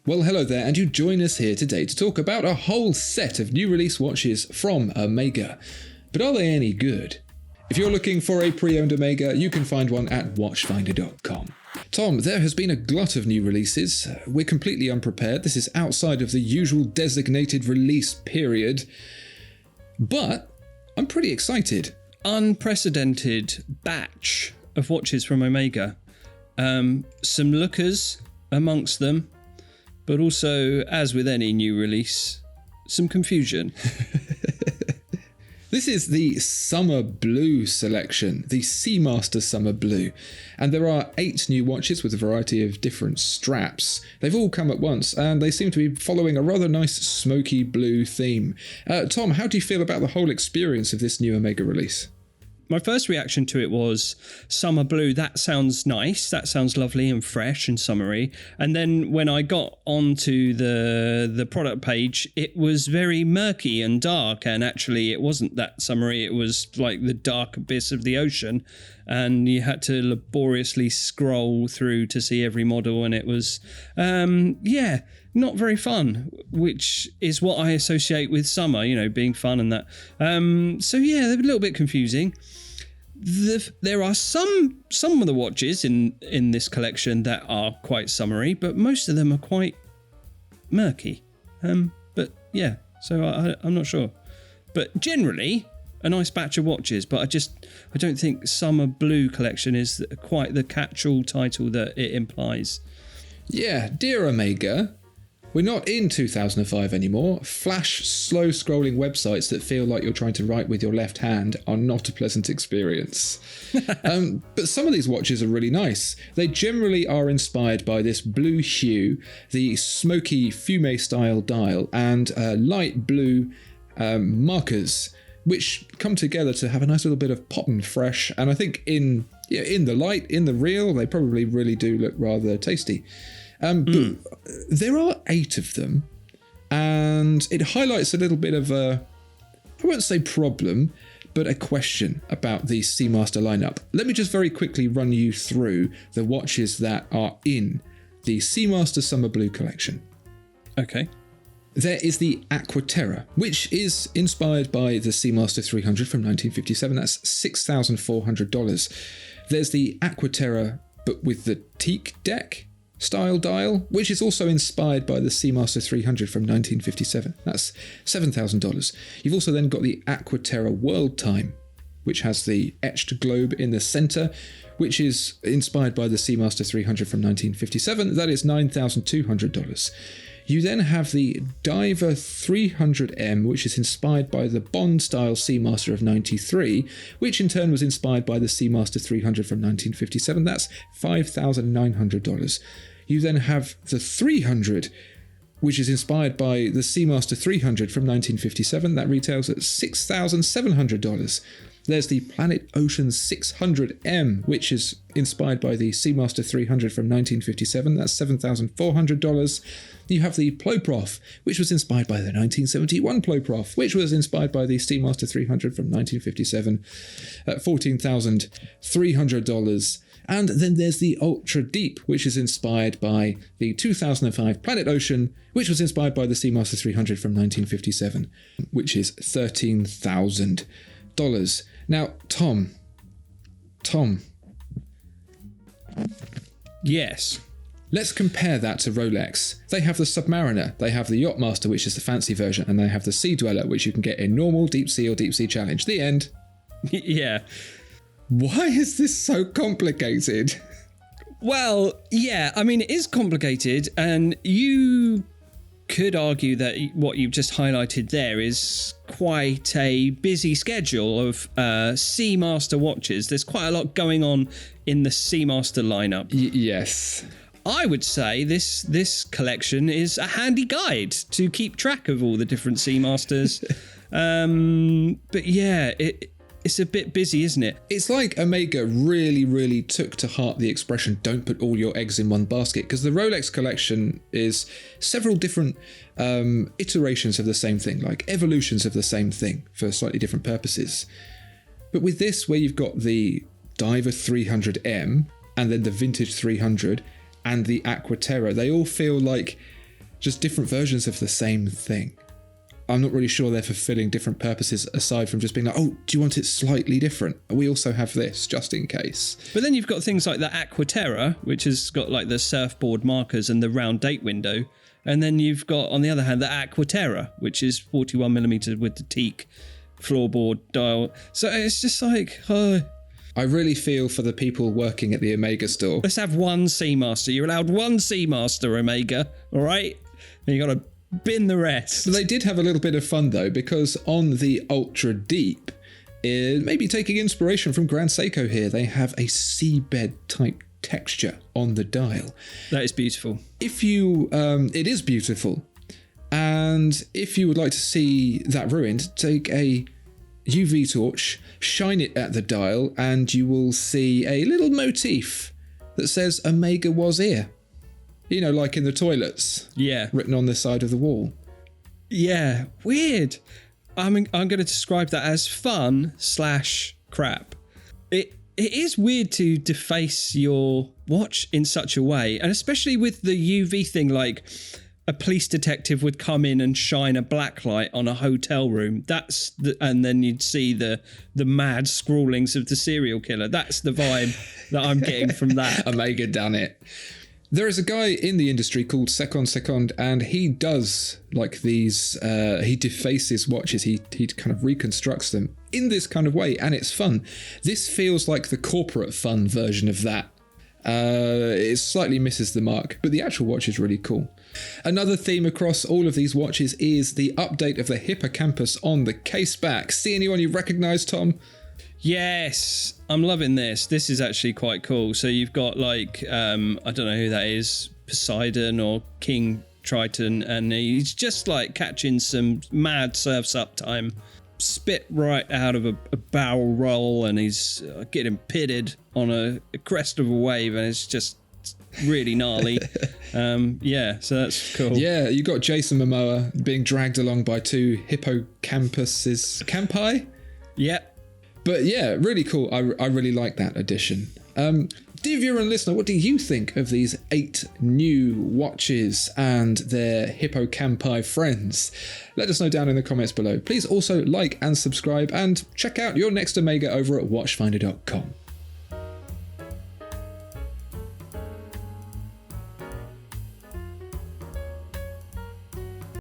Well, hello there, and you join us here today to talk about a whole set of new release watches from Omega. But are they any good? If you're looking for a pre-owned Omega, you can find one at watchfinder.com. Tom, there has been a glut of new releases. We're completely unprepared. This is outside of the usual designated release period. But I'm pretty excited. Unprecedented batch of watches from Omega. Some lookers amongst them, but also, as with any new release, some confusion. This is the Summer Blue selection, the Seamaster Summer Blue. And there are 8 new watches with a variety of different straps. They've all come at once, and they seem to be following a rather nice smoky blue theme. Tom, how do you feel about the whole experience of this new Omega release? My first reaction to it was summer blue. That sounds nice. That sounds lovely and fresh and summery. And then when I got onto the product page, it was very murky and dark. And actually, it wasn't that summery. It was like the dark abyss of the ocean. And you had to laboriously scroll through to see every model. And it was, not very fun, which is what I associate with summer, being fun and that. They're a little bit confusing. There are some of the watches in this collection that are quite summery, but most of them are quite murky. I'm not sure. But generally, a nice batch of watches, but I don't think Summer Blue collection is quite the catch-all title that it implies. Yeah, dear Omega, we're not in 2005 anymore. Flash, slow-scrolling websites that feel like you're trying to write with your left hand are not a pleasant experience. But some of these watches are really nice. They generally are inspired by this blue hue, the smoky fume-style dial, and light blue markers, which come together to have a nice little bit of pop and fresh. And I think in the light, in the real, they probably really do look rather tasty. But there are 8 of them, and it highlights a little bit of I won't say problem, but a question about the Seamaster lineup. Let me just very quickly run you through the watches that are in the Seamaster Summer Blue collection. Okay. There is the Aquaterra, which is inspired by the Seamaster 300 from 1957. That's $6,400. There's the Aquaterra, but with the teak deck style dial, which is also inspired by the Seamaster 300 from 1957. That's $7,000. You've also then got the Aquaterra World Time, which has the etched globe in the center, which is inspired by the Seamaster 300 from 1957. That is $9,200. You then have the Diver 300M, which is inspired by the Bond-style Seamaster of 93, which in turn was inspired by the Seamaster 300 from 1957. That's $5,900. You then have the 300, which is inspired by the Seamaster 300 from 1957. That retails at $6,700. There's the Planet Ocean 600M, which is inspired by the Seamaster 300 from 1957. That's $7,400. You have the Ploprof, which was inspired by the 1971 Ploprof, which was inspired by the Seamaster 300 from 1957 at $14,300. And then there's the Ultra Deep, which is inspired by the 2005 Planet Ocean, which was inspired by the Seamaster 300 from 1957, which is $13,000. Now, Tom. Yes. Let's compare that to Rolex. They have the Submariner, they have the Yachtmaster, which is the fancy version, and they have the Sea Dweller, which you can get in normal, deep sea, or deep sea challenge. The end. Yeah. Why is this so complicated? Well, yeah, I mean, it is complicated, and you could argue that what you've just highlighted there is quite a busy schedule of Seamaster watches. There's quite a lot going on in the Seamaster lineup. Yes. I would say this collection is a handy guide to keep track of all the different Seamasters. But yeah, it's a bit busy, isn't it? It's like Omega really, really took to heart the expression, don't put all your eggs in one basket, because the Rolex collection is several different iterations of the same thing, like evolutions of the same thing for slightly different purposes. But with this, where you've got the Diver 300M and then the Vintage 300 and the Aquaterra, they all feel like just different versions of the same thing. I'm not really sure they're fulfilling different purposes aside from just being like, oh, do you want it slightly different? We also have this, just in case. But then you've got things like the Aquaterra, which has got like the surfboard markers and the round date window. And then you've got, on the other hand, the Aquaterra, which is 41mm with the teak floorboard dial. So it's just like, oh. I really feel for the people working at the Omega store. Let's have one Seamaster. You're allowed one Seamaster, Omega, all right? And you got to bin the rest. So they did have a little bit of fun, though, because on the Ultra Deep, maybe taking inspiration from Grand Seiko here, they have a seabed type texture on the dial. That is beautiful. If you, it is beautiful. And if you would like to see that ruined, take a UV torch, shine it at the dial, and you will see a little motif that says Omega was here. You know, like in the toilets. Yeah. Written on the side of the wall. Yeah. Weird. I'm going to describe that as fun/crap. It is weird to deface your watch in such a way, and especially with the UV thing, like a police detective would come in and shine a black light on a hotel room. And then you'd see the mad scrawlings of the serial killer. That's the vibe that I'm getting from that. Omega done it. There is a guy in the industry called Second, and he does like these, he defaces watches, he kind of reconstructs them in this kind of way, and it's fun. This feels like the corporate fun version of that. It slightly misses the mark, but the actual watch is really cool. Another theme across all of these watches is the update of the hippocampus on the case back. See anyone you recognise, Tom? Yes, I'm loving this. This is actually quite cool. So you've got like, I don't know who that is, Poseidon or King Triton, and he's just like catching some mad surfs uptime, spit right out of a barrel roll, and he's getting pitted on a crest of a wave, and it's just really gnarly. Yeah, so that's cool. Yeah, you got Jason Momoa being dragged along by two hippocampuses. Campi? Yep. But yeah, really cool. I really like that addition. Dear viewer and listener, what do you think of these 8 new watches and their hippocampi friends? Let us know down in the comments below. Please also like and subscribe, and check out your next Omega over at watchfinder.com.